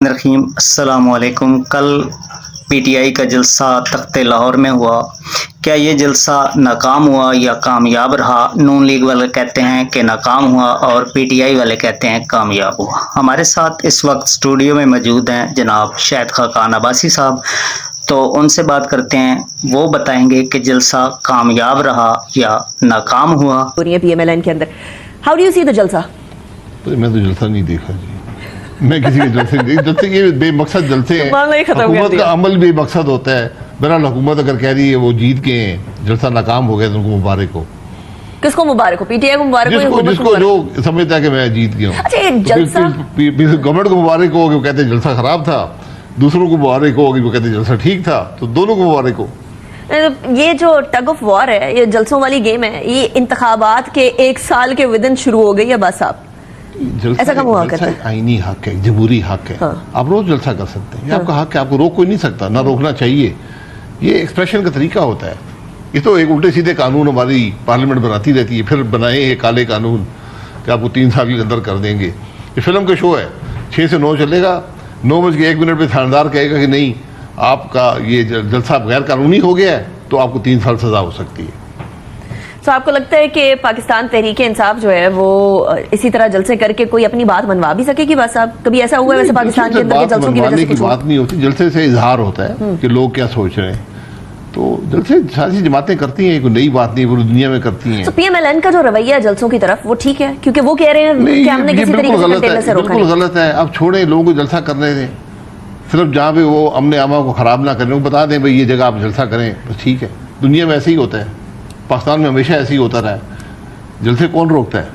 रहीम अस्सलाम वालेकुम। कल पीटीआई का जलसा तख्त लाहौर में हुआ। क्या ये जलसा नाकाम हुआ या कामयाब रहा? नून लीग वाले कहते हैं कि नाकाम हुआ और पीटीआई वाले कहते हैं कामयाब हुआ। हमारे साथ इस वक्त स्टूडियो में मौजूद हैं जनाब शाहिद खान अब्बासी साहब, तो उनसे बात करते हैं। वो बताएंगे कि जलसा कामयाब रहा या नाकाम हुआ। पीएमएलएन के अंदर how do you see the जलसा? मैं तो जलसा नहीं देखा जी, मैं किसी के जलसे ये बेमकसद जलसे हैं। हुकूमत का अमल बेमकसद होता है। बहरहाल हुकूमत अगर कह रही है वो जीत के हैं, जलसा नाकाम हो गया तो उनको मुबारक हो। किसको मुबारक हो? पीटीआई को मुबारक हो? जिसको जो समझता है कि मैं जीत गया हूँ। अच्छा, ये जलसा गवर्नमेंट को मुबारक हो कि वो कहते हैं जलसा खराब था, दूसरों को मुबारक हो कि वो कहते हैं जलसा ठीक था, तो दोनों को मुबारक हो। ये जो टग ऑफ वॉर है, ये जलसों वाली गेम है, ये इंतखाबात के एक साल के विदिन शुरू हो गई है। बस आप ऐसा कब हुआ करता है? आईनी हक है, जमहूरी हक है। हाँ। आप रोज जलसा कर सकते हैं, आपका हक है, आपको रोक कोई नहीं सकता, ना रोकना चाहिए। ये एक्सप्रेशन का तरीका होता है। ये तो एक उल्टे सीधे कानून हमारी पार्लियामेंट बनाती रहती है, फिर बनाए हैं काले कानून कि आपको 3 साल के अंदर कर देंगे। ये फिल्म का शो है, 6 से 9 चलेगा, 9:01 पे थानेदार कहेगा कि नहीं आपका ये जलसा गैर कानूनी हो गया है तो आपको 3 साल सजा हो सकती है। तो आपको लगता है कि पाकिस्तान तहरीक इंसाफ जो है वो इसी तरह जलसे करके कोई अपनी बात मनवा भी सके? कि बस आप कभी ऐसा हुआ है वैसे पाकिस्तान के अंदर के जलसों की वजह से? कुछ बात नहीं होती, जलसे से इजहार होता है कि लोग क्या सोच रहे हैं। तो जलसे सारी जमातें करती हैं, कोई नई बात नहीं, पूरी दुनिया में करती हैं। तो पीएमएलएन का जो रवैया है जलसों की तरफ वो ठीक है? क्योंकि वो कह रहे हैं कि हमने किसी तरीके से कंटेनर से रोका। बिल्कुल गलत है। अब छोड़े, लोगों को जलसा करने दें, सिर्फ जहाँ पे वो अमन आमा को खराब ना करें, वो बता दें भाई ये जगह आप जलसा करें, बस ठीक है। दुनिया में ऐसे ही होता है, पाकिस्तान में हमेशा ऐसे ही होता रहा है। जलसे कौन रोकता है?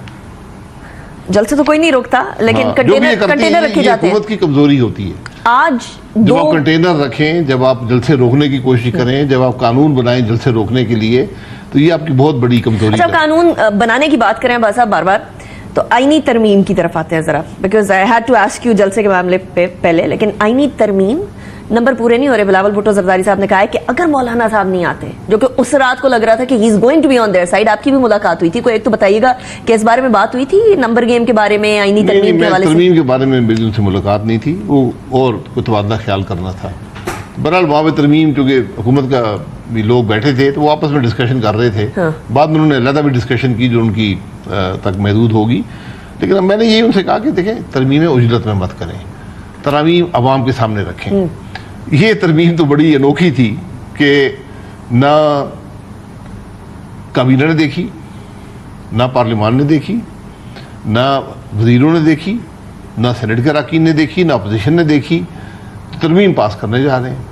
जलसे तो कोई नहीं रोकता, लेकिन कंटेनर रखे जाते हैं। हुकूमत की कमजोरी होती है। आज जब आप कंटेनर रखें, जब आप जलसे रोकने की कोशिश करें, जब आप कानून बनाएं जलसे रोकने के लिए, तो ये आपकी बहुत बड़ी कमजोरी है। अच्छा, कानून बनाने की बात करें बस आप बार-बार, तो आईनी तरमीम की तरफ आते हैं जरा, because I had to ask you जलसे के मामले पे पहले। लेकिन आईनी तरमीम नंबर पूरे नहीं हो रहे। बिलावल भुट्टो जरदारी साहब ने कहा है कि अगर मौलाना साहब नहीं आते, जो कि उस रात को लग रहा था कि he is going to be on their side, आपकी भी मुलाकात हुई थी, कोई एक तो बताइएगा कि इस बारे में बात हुई थी नंबर गेम के बारे में, आईनी तरमीम के हवाले से? तरमीम के बारे में मेरी उनसे मुलाकात नहीं थी, वो और कोई तबादला ख्याल करना था। बहरहाल वहाँ पे तरमीम, क्योंकि हुकूमत का भी लोग बैठे थे तो वो आपस में डिस्कशन कर रहे थे। हाँ। बाद में उन्होंने अलग भी डिस्कशन की जो उनकी तक महदूद होगी। लेकिन मैंने यही उनसे कहा कि देखें, तरमीमें उजलत में मत करें, तरमीम अवाम के सामने रखें। ये तरमीम तो बड़ी अनोखी थी कि ना काबीना ने देखी, ना पार्लियामान ने देखी, ना वजीरों ने देखी, ना सेनेट के अरकान ने देखी, ना अपोजिशन ने देखी, तो तरमीम पास करने जा रहे हैं।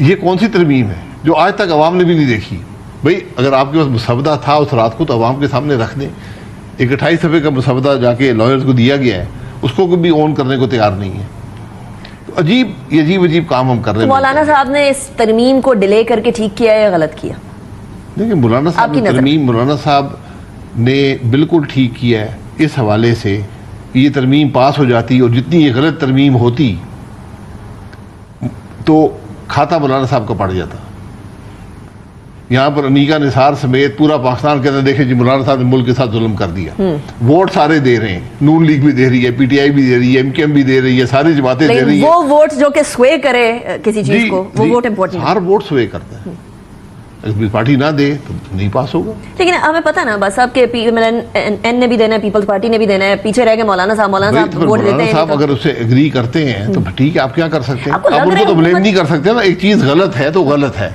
ये कौन सी तरमीम है जो आज तक अवाम ने भी नहीं देखी? भाई अगर आपके पास मुसवदा था उस रात को तो अवाम के सामने रख दें। एक 28 सफ़े का मुसवदा जाके लॉयर्स को दिया गया है, उसको भी ऑन करने को तैयार नहीं है। अजीब काम हम कर रहे हैं। मौलाना साहब ने इस तरमीम को डिले करके ठीक किया या गलत किया? देखिए, मौलाना साहब ने बिल्कुल ठीक किया है। इस हवाले से ये तरमीम पास हो जाती और जितनी ये गलत तरमीम होती तो खाता मौलाना साहब का पड़ जाता। यहाँ पर अनीका निसार समेत पूरा पाकिस्तान के अंदर देखे जी मौलाना साहब ने मुल्क के साथ जुल्म कर दिया। वोट सारे दे रहे हैं, नून लीग भी दे रही है, पीटीआई भी दे रही है, एमकेएम भी दे रही है, सारी जमातें दे रही है। वो वोट जो कि स्वे करे किसी चीज को, वो वोट इम्पोर्टेंट है। हर वोट स्वे करता है। अगर पार्टी ना दे तो नहीं पास होगा। लेकिन हमें पता ना बस आपके एन ने भी देना है, पीपल्स पार्टी ने भी देना है, पीछे रह के मौलाना साहब वोट देते हैं। साहब अगर उससे एग्री करते हैं तो ठीक है, आप क्या कर सकते हैं? आप उनको तो ब्लेम नहीं कर सकते ना। एक चीज गलत है तो गलत है।